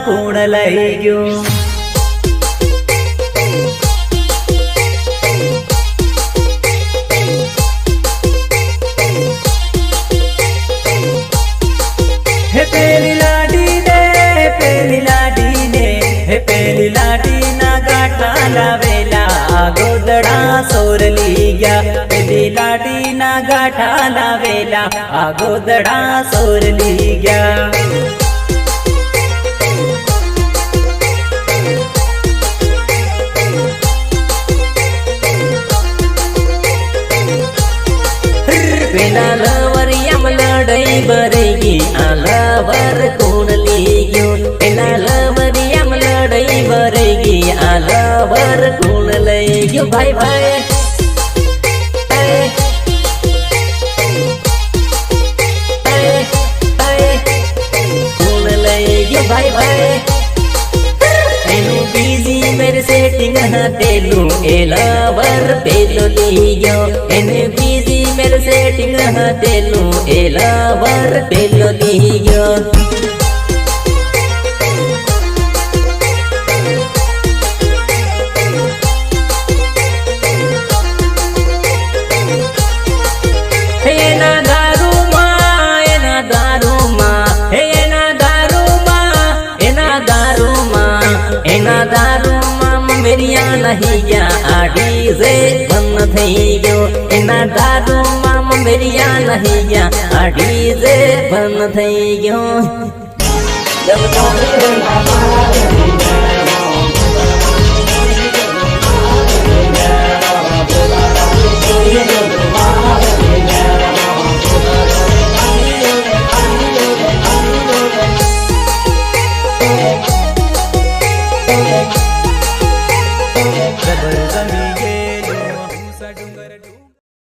कूण लई गयो। हे पेली लाडी ने हे पेली लाडी ना गाठा लावेला गोदड़ा सोरली गया। पेली लाडी ना गाठा लावेला गोदड़ा सोरली गया। पेला लवरियाम लड़ई बरेगी आलवर कूण ली गयो। पेला लवरियाम लड़ई बरेगी आलवर कूण लई गयो। भाई भाई कूण लई गयो भाई भाई। एनु बीजी मेरे सेटिंग तेलू एलवर पेलो ली गयो। एने बीजी मेरे सेटिंग तेलू एलवर पेलो ली गयो। एना दारू माँ एना दारू माँ एना दारू माँ एना दारू माँ एना दारू माँ मेरिया नहीं गया आड़ी से बन थई गयो। एना दारू माँ मेरिया नहीं गया आड़ी से बन थई गयो।